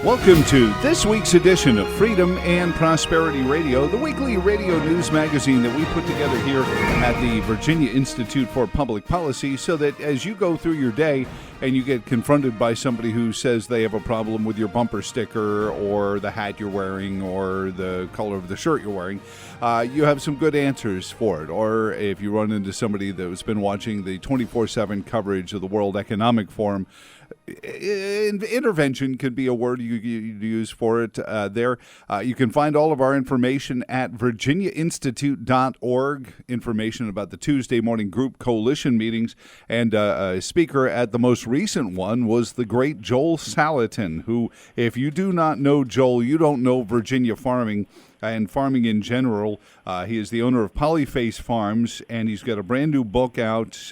Welcome to this week's edition of Freedom and Prosperity Radio, the weekly radio news magazine that we put together here at the Virginia Institute for Public Policy so that as you go through your day and you get confronted by somebody who says they have a problem with your bumper sticker or the hat you're wearing or the color of the shirt you're wearing, you have some good answers for it. Or if you run into somebody that's been watching the 24/7 coverage of the World Economic Forum, intervention could be a word you use for it there. You can find all of our information at virginiainstitute.org, information about the Tuesday morning group coalition meetings. And a speaker at the most recent one was the great Joel Salatin, who, if you do not know Joel, you don't know Virginia farming and farming in general. He is the owner of Polyphase Farms, and he's got a brand new book out.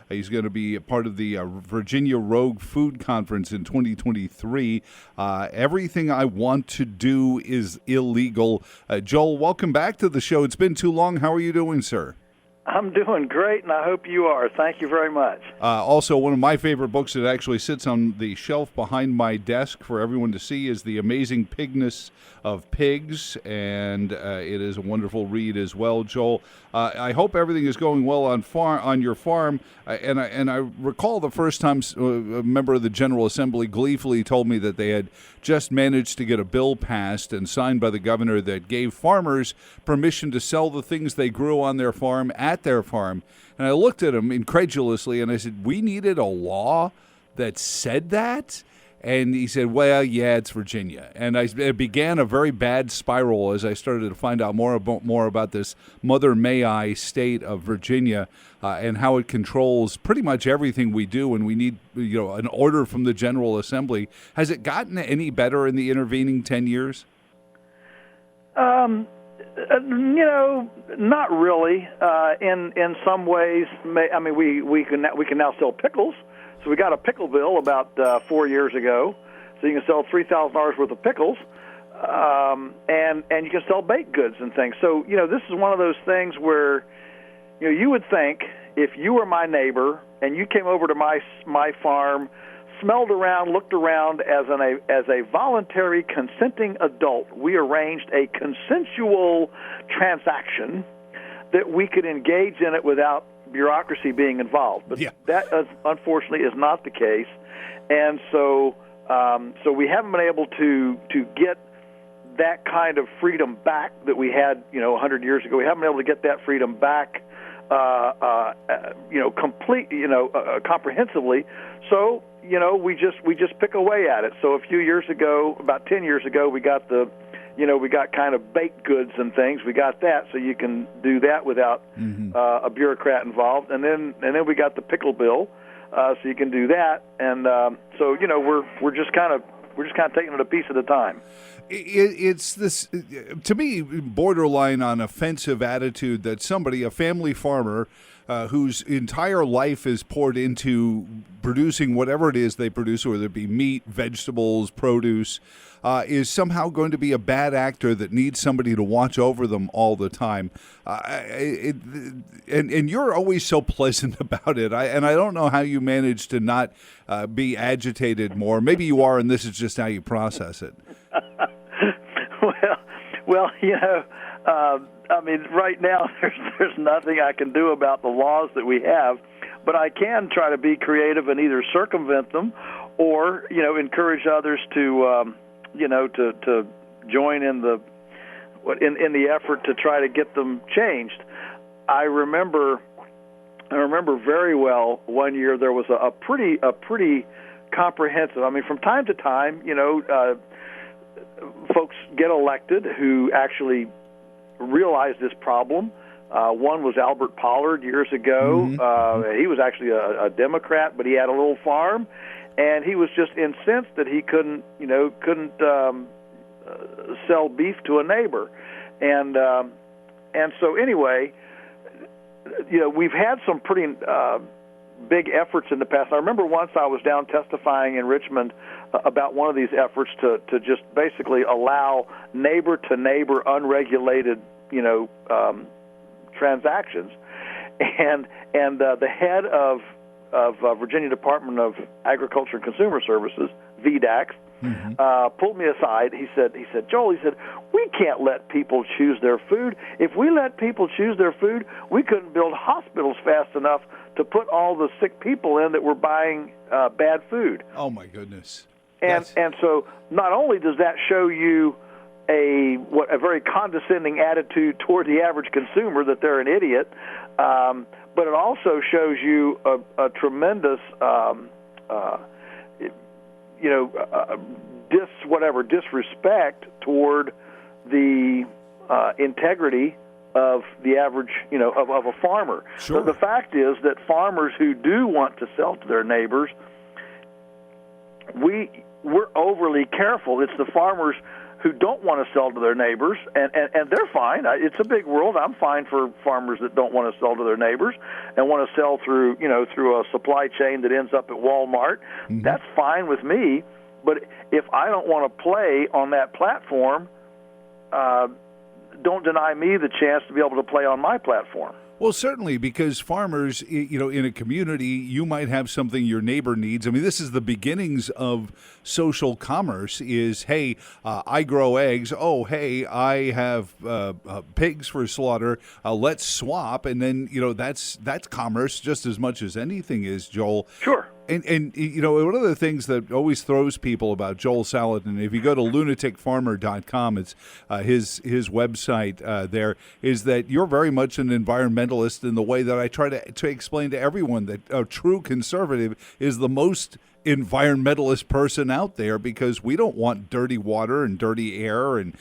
He's going to be a part of the Virginia Rogue Food Conference in 2023. Everything I want to do is illegal. Joel, welcome back to the show. It's been too long. How are you doing, sir? I'm doing great, and I hope you are. Thank you very much. Also, one of my favorite books that actually sits on the shelf behind my desk for everyone to see is The Amazing Pigness of Pigs, and it is a wonderful read as well. Joel, I hope everything is going well on your farm. And I recall the first time a member of the General Assembly gleefully told me that they had just managed to get a bill passed and signed by the governor that gave farmers permission to sell the things they grew on their farm at their farm. And I looked at him incredulously and I said, we needed a law that said that? And he said, well, yeah, it's Virginia. And it began a very bad spiral as I started to find out more about this Mother May I state of Virginia and how it controls pretty much everything we do. And we need, an order from the General Assembly. Has it gotten any better in the intervening 10 years? Not really. In some ways, we can now sell pickles. So we got a pickle bill about 4 years ago. So you can sell $3,000 worth of pickles, and you can sell baked goods and things. So this is one of those things where you would think if you were my neighbor and you came over to my farm, smelled around, looked around as a voluntary consenting adult, we arranged a consensual transaction that we could engage in it without bureaucracy being involved, but that unfortunately is not the case, and so we haven't been able to get that kind of freedom back that we had 100 years ago. We haven't been able to get that freedom back comprehensively. So we just pick away at it. So a few years ago, about 10 years ago, we got we got kind of baked goods and things. We got that, so you can do that without a bureaucrat involved. And then we got the pickle bill, so you can do that. And so we're just kind of taking it a piece at a time. It's this, to me, borderline on offensive attitude that somebody, a family farmer, whose entire life is poured into producing whatever it is they produce, whether it be meat, vegetables, produce, is somehow going to be a bad actor that needs somebody to watch over them all the time. And you're always so pleasant about it. I don't know how you manage to not be agitated more. Maybe you are, and this is just how you process it. Well, right now there's nothing I can do about the laws that we have, but I can try to be creative and either circumvent them or encourage others to to join in the effort to try to get them changed. I remember very well one year there was a pretty comprehensive. From time to time, folks get elected who actually realize this problem. One was Albert Pollard years ago. He was actually a Democrat, but he had a little farm, and he was just incensed that he couldn't sell beef to a neighbor, and so anyway, we've had some pretty big efforts in the past. I remember once I was down testifying in Richmond about one of these efforts to just basically allow neighbor-to-neighbor unregulated, transactions, and the head of Virginia Department of Agriculture and Consumer Services, VDAC, pulled me aside. He said, Joel, we can't let people choose their food. If we let people choose their food, we couldn't build hospitals fast enough to put all the sick people in that were buying bad food. Oh, my goodness. And so not only does that show you a very condescending attitude toward the average consumer, that they're an idiot, but it also shows you a tremendous disrespect toward the integrity of the average, of a farmer. Sure. But the fact is that farmers who do want to sell to their neighbors, we're overly careful. It's the farmers who don't want to sell to their neighbors, and they're fine. It's a big world. I'm fine for farmers that don't want to sell to their neighbors and want to sell through a supply chain that ends up at Walmart. Mm-hmm. That's fine with me. But if I don't want to play on that platform, don't deny me the chance to be able to play on my platform. Well, certainly, because farmers, in a community, you might have something your neighbor needs. I mean, this is the beginnings of social commerce is, hey, I grow eggs. Oh, hey, I have pigs for slaughter. Let's swap. And then, that's commerce just as much as anything is, Joel. Sure. And one of the things that always throws people about Joel Salatin, if you go to lunaticfarmer.com, it's his website there, is that you're very much an environmentalist in the way that I try to explain to everyone that a true conservative is the most environmentalist person out there, because we don't want dirty water and dirty air and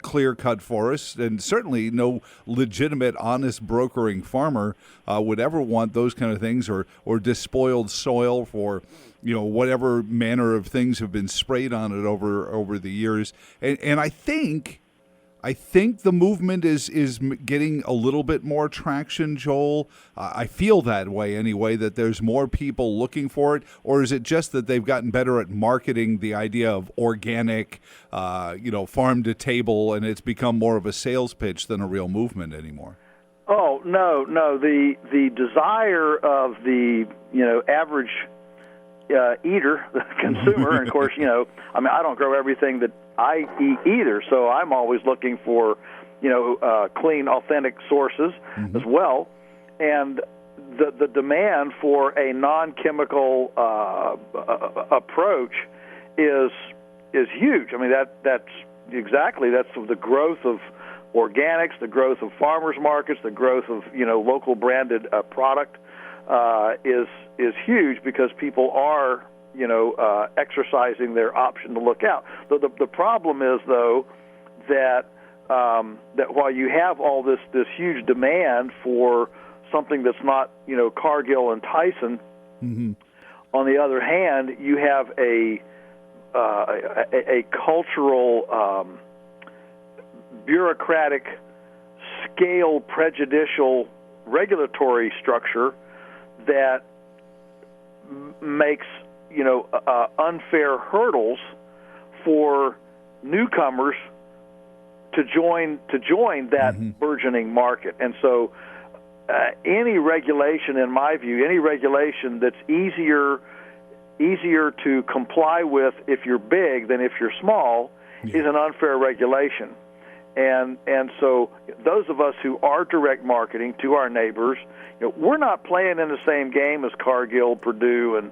clear-cut forests, and certainly no legitimate, honest brokering farmer would ever want those kind of things, or despoiled soil for whatever manner of things have been sprayed on it over the years. And I think the movement is getting a little bit more traction, Joel. I feel that way anyway, that there's more people looking for it. Or is it just that they've gotten better at marketing the idea of organic, farm to table, and it's become more of a sales pitch than a real movement anymore? Oh, no. The desire of the average eater, the consumer, and of course, I don't grow everything that I eat either, so I'm always looking for, clean, authentic sources as well. And the demand for a non-chemical approach is huge. I mean, that's the growth of organics, the growth of farmers markets, the growth of local branded product is huge, because people are exercising their option to look out. The problem is, though, that while you have all this huge demand for something that's not Cargill and Tyson, on the other hand, you have a cultural, bureaucratic, scale prejudicial regulatory structure that makes unfair hurdles for newcomers to join that burgeoning market. And so any regulation, in my view, any regulation that's easier to comply with if you're big than if you're small is an unfair regulation. And so those of us who are direct marketing to our neighbors, we're not playing in the same game as Cargill, Purdue, and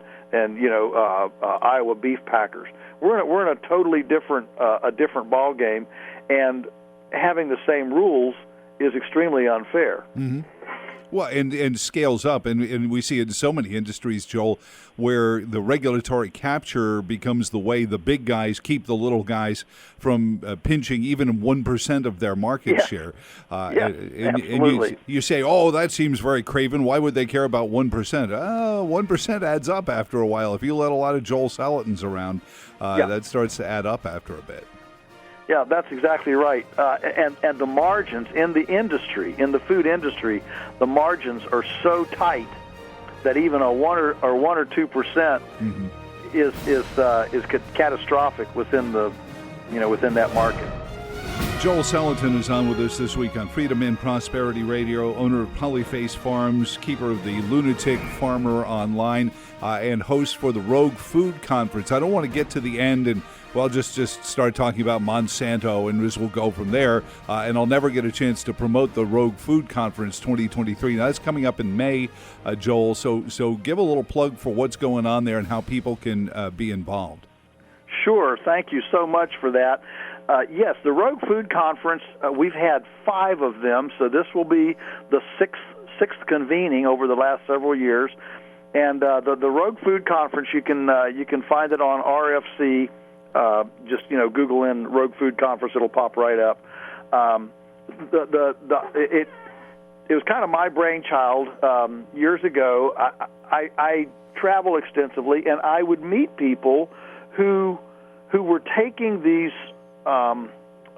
Iowa beef packers. We're in a totally different ball game, and having the same rules is extremely unfair. Mm-hmm. Well, and scales up, and we see it in so many industries, Joel, where the regulatory capture becomes the way the big guys keep the little guys from pinching even 1% of their market share. Absolutely. And you say, oh, that seems very craven. Why would they care about 1%? 1% adds up after a while. If you let a lot of Joel Salatins around, that starts to add up after a bit. Yeah, that's exactly right. And the margins in the industry, in the food industry, the margins are so tight that even a 1 or 2% is catastrophic within that market. Joel Salatin is on with us this week on Freedom and Prosperity Radio, owner of Polyphase Farms, keeper of the Lunatic Farmer Online, and host for the Rogue Food Conference. I don't want to get to the end and, well, just start talking about Monsanto, and we'll go from there. And I'll never get a chance to promote the Rogue Food Conference 2023. Now, that's coming up in May, Joel, so give a little plug for what's going on there and how people can be involved. Sure. Thank you so much for that. Yes, the Rogue Food Conference, we've had 5 of them, so this will be the sixth convening over the last several years. And the Rogue Food Conference, you can find it on RFC. Just Google in Rogue Food Conference; it'll pop right up. It was kind of my brainchild years ago. I travel extensively, and I would meet people who were taking these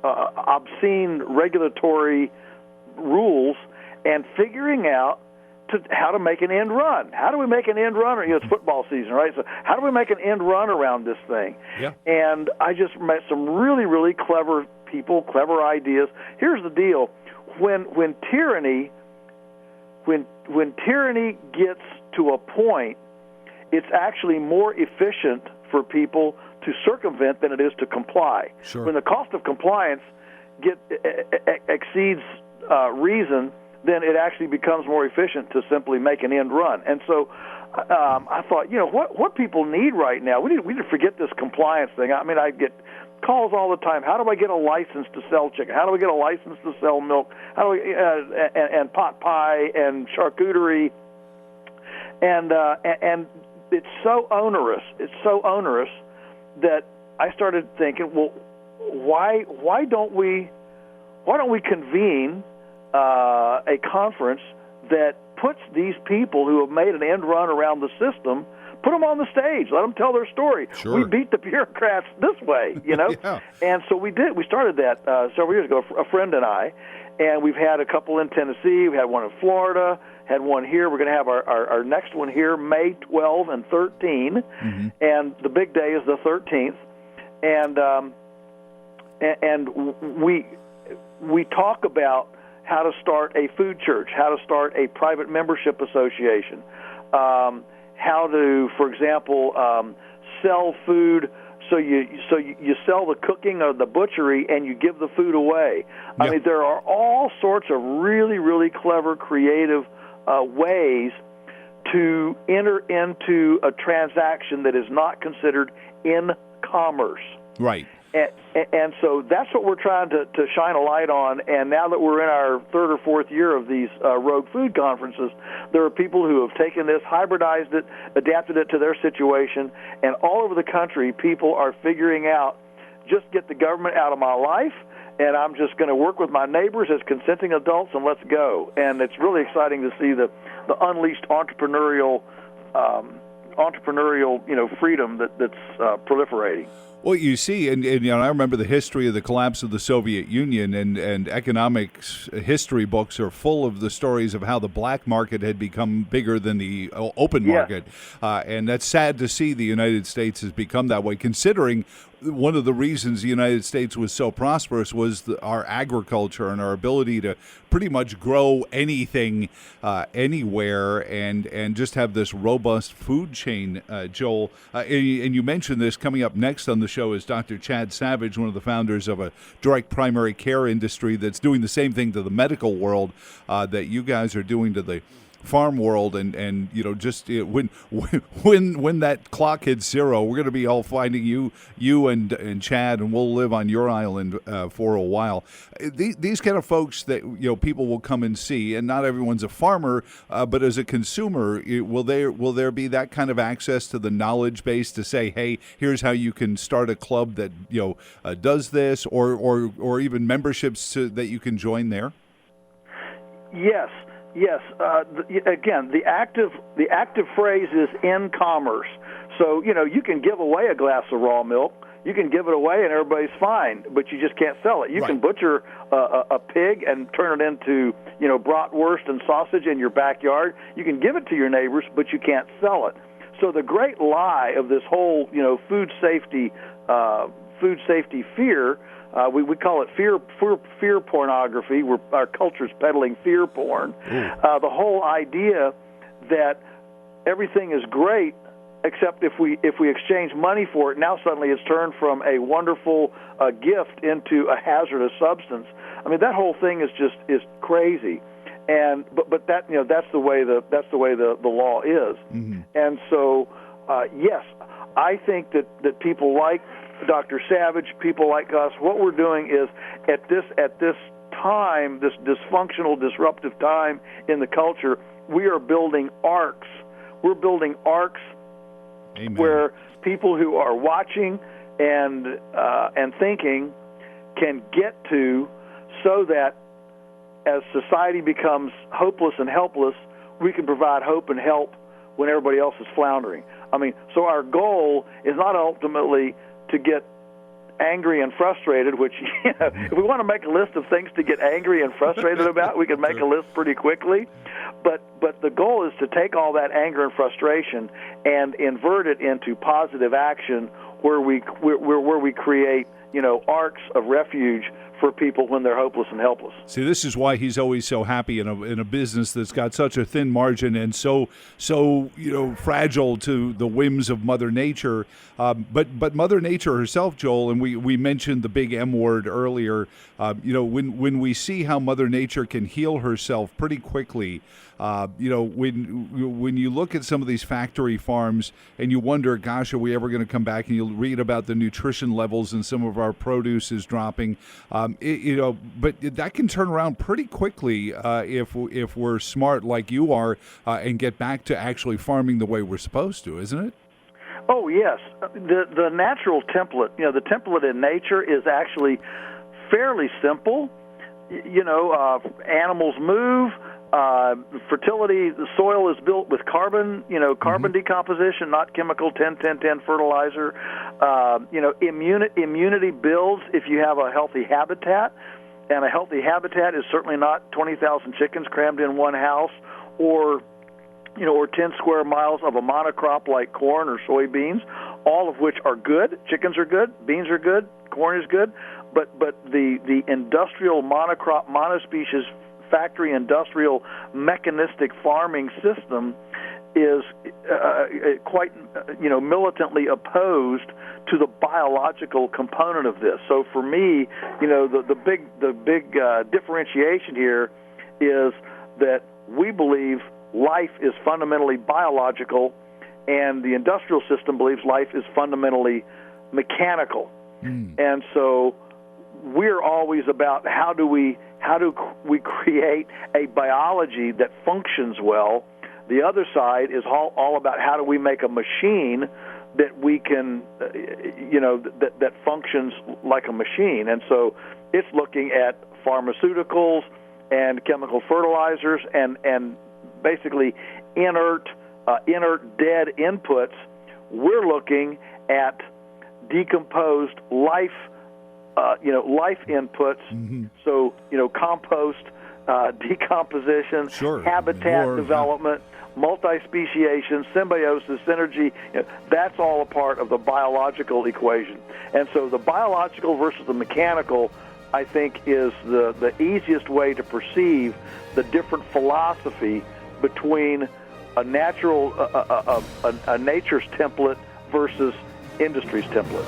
obscene regulatory rules and figuring out how to make an end run. How do we make an end run? It's football season, right? So how do we make an end run around this thing? Yeah. And I just met some really, really clever people, clever ideas. Here's the deal: when tyranny gets to a point, it's actually more efficient for people to circumvent than it is to comply. Sure. When the cost of compliance exceeds reason, then it actually becomes more efficient to simply make an end run. And so I thought, what people need right now, we need to forget this compliance thing. I mean, I get calls all the time. How do I get a license to sell chicken? How do I get a license to sell milk? How do and pot pie and charcuterie? And it's so onerous. It's so onerous that I started thinking, well, why don't we convene a conference that puts these people who have made an end run around the system, put them on the stage, let them tell their story. Sure. We beat the bureaucrats this way, Yeah. And so we did. We started that several years ago, a friend and I, and we've had a couple in Tennessee. We had one in Florida, had one here. We're going to have our next one here, May 12 and 13, and the big day is the 13th. And we talk about how to start a food church, how to start a private membership association, how to, for example, sell food. So you sell the cooking or the butchery, and you give the food away. Yep. I mean, there are all sorts of really, really clever, creative ways to enter into a transaction that is not considered in commerce. Right. And so that's what we're trying to shine a light on. And now that we're in our 3rd or 4th year of these Rogue Food Conferences, there are people who have taken this, hybridized it, adapted it to their situation, and all over the country, people are figuring out, just get the government out of my life, and I'm just going to work with my neighbors as consenting adults, and let's go. And it's really exciting to see the unleashed entrepreneurial freedom that's proliferating. Well, you see, and I remember the history of the collapse of the Soviet Union, and economics history books are full of the stories of how the black market had become bigger than the open market. And that's sad to see the United States has become that way, considering one of the reasons the United States was so prosperous was our agriculture and our ability to pretty much grow anything anywhere and just have this robust food chain, Joel. And you mentioned this. Coming up next on the show is Dr. Chad Savage, one of the founders of a direct primary care industry that's doing the same thing to the medical world that you guys are doing to the farm world, and just when that clock hits 0, we're going to be all finding you and Chad, and we'll live on your island for a while. These kind of folks that people will come and see, and not everyone's a farmer, but as a consumer, will there be that kind of access to the knowledge base to say, hey, here's how you can start a club that does this, or even memberships that you can join there? Yes. Again, the active phrase is in commerce. So you can give away a glass of raw milk, you can give it away, and everybody's fine, but you just can't sell it. You can butcher a pig and turn it into bratwurst and sausage in your backyard. You can give it to your neighbors, but you can't sell it. So the great lie of this whole food safety food safety fear. We call it fear pornography. Our culture's peddling fear porn. The whole idea that everything is great except if we exchange money for it, now suddenly it's turned from a wonderful gift into a hazardous substance. I mean, that whole thing is crazy. And but that that's the way the law is. Mm-hmm. And so yes, I think that people like Dr. Savage, people like us, what we're doing is at this time, this dysfunctional, disruptive time in the culture, we are building arcs. We're building arcs. Amen. Where people who are watching and thinking can get to, so that as society becomes hopeless and helpless, we can provide hope and help when everybody else is floundering. I mean, so our goal is not ultimately to get angry and frustrated, which, if we want to make a list of things to get angry and frustrated about, we can make a list pretty quickly. But the goal is to take all that anger and frustration and invert it into positive action, where we create arcs of refuge for people when they're hopeless and helpless. See, this is why he's always so happy in a business that's got such a thin margin and so fragile to the whims of Mother Nature. But Mother Nature herself, Joel, and we mentioned the big M word earlier. When we see how Mother Nature can heal herself pretty quickly. When you look at some of these factory farms and you wonder, gosh, are we ever going to come back? And you'll read about the nutrition levels and some of our produce is dropping. But that can turn around pretty quickly if we're smart like you are and get back to actually farming the way we're supposed to, isn't it? Oh, yes. The natural template, the template in nature is actually fairly simple. Animals move. Fertility, the soil is built with carbon, carbon decomposition, not chemical 10-10-10 fertilizer. Immunity builds if you have a healthy habitat, and a healthy habitat is certainly not 20,000 chickens crammed in one house, or 10 square miles of a monocrop like corn or soybeans, all of which are good. Chickens are good, beans are good, corn is good, but the industrial monocrop, monospecies, factory industrial mechanistic farming system is quite militantly opposed to the biological component of this. So for me, the big differentiation here is that we believe life is fundamentally biological, and the industrial system believes life is fundamentally mechanical. And so we're always about how do we create a biology that functions well. The other side is all about how do we make a machine that we can, that functions like a machine. And so it's looking at pharmaceuticals and chemical fertilizers and basically inert dead inputs. We're looking at decomposed life inputs. Mm-hmm. So, compost, decomposition, habitat development, multi-speciation, symbiosis, synergy, that's all a part of the biological equation. And so the biological versus the mechanical, I think, is the easiest way to perceive the different philosophy between a natural, a nature's template versus industry's template.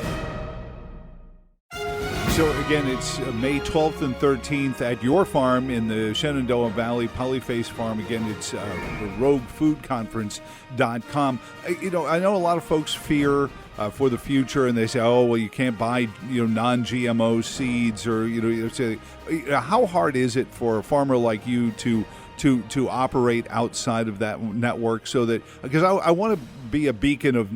So, again, it's May 12th and 13th at your farm in the Shenandoah Valley, Polyphase Farm. Again, it's roguefoodconference.com. I know a lot of folks fear for the future, and they say, oh, well, you can't buy non-GMO seeds, or how hard is it for a farmer like you to operate outside of that network, so that, because I want to be a beacon of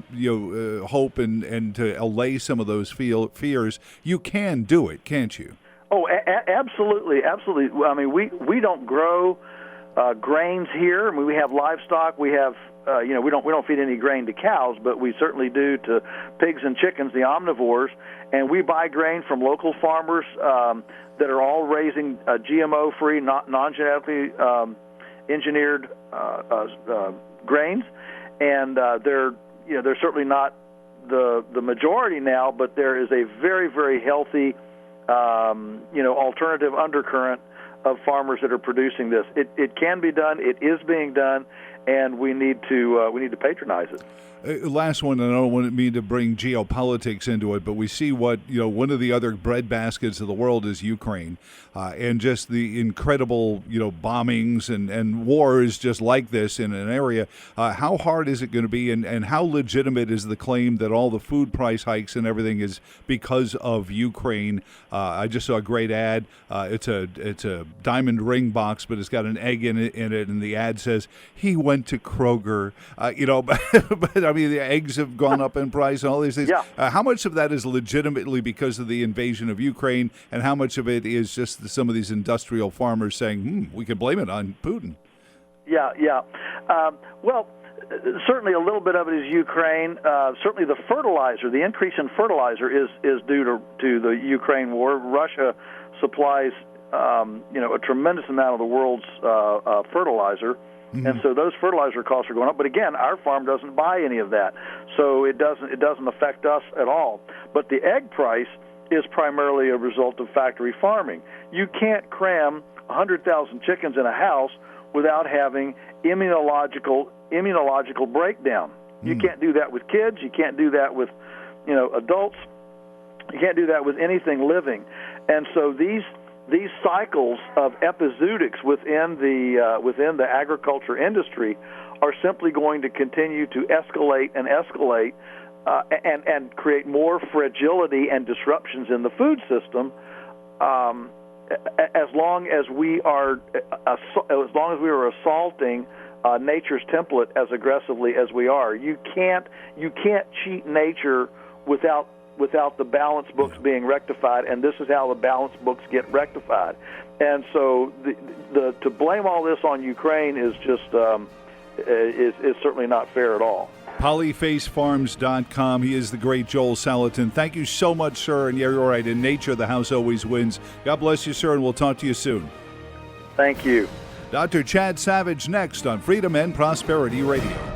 hope and to allay some of those fears. You can do it, can't you? Oh, absolutely. I mean, we don't grow grains here. I mean, we have livestock. We have we don't feed any grain to cows, but we certainly do to pigs and chickens, the omnivores. And we buy grain from local farmers that are all raising GMO-free, non-genetically engineered grains, and they're certainly not the majority now, but there is a very, very healthy, alternative undercurrent of farmers that are producing this. It can be done. It is being done, and we need to patronize it. Last one, and I don't mean to bring geopolitics into it, but we see what, one of the other breadbaskets of the world is Ukraine, and just the incredible, bombings and wars just like this in an area. How hard is it going to be, and how legitimate is the claim that all the food price hikes and everything is because of Ukraine? I just saw a great ad. It's a diamond ring box, but it's got an egg in it, and the ad says, he went to Kroger, but I mean, the eggs have gone up in price and all these things. Yeah. How much of that is legitimately because of the invasion of Ukraine, and how much of it is just some of these industrial farmers saying, we can blame it on Putin? Yeah. Well, certainly a little bit of it is Ukraine. Certainly the fertilizer, the increase in fertilizer is due to the Ukraine war. Russia supplies, a tremendous amount of the world's fertilizer. Mm-hmm. And so those fertilizer costs are going up. But again, our farm doesn't buy any of that, so it doesn't affect us at all. But the egg price is primarily a result of factory farming. You can't cram 100,000 chickens in a house without having immunological breakdown. Mm-hmm. You can't do that with kids. You can't do that with adults. You can't do that with anything living. And so these cycles of epizootics within the agriculture industry are simply going to continue to escalate and create more fragility and disruptions in the food system as long as we are assaulting nature's template as aggressively as we are. You can't cheat nature without the balance books being rectified, and this is how the balance books get rectified. And so to blame all this on Ukraine is just is certainly not fair at all. Polyphasefarms.com. He is the great Joel Salatin. Thank you so much, sir. And you're right. In nature, the house always wins. God bless you, sir, and we'll talk to you soon. Thank you. Dr. Chad Savage next on Freedom and Prosperity Radio.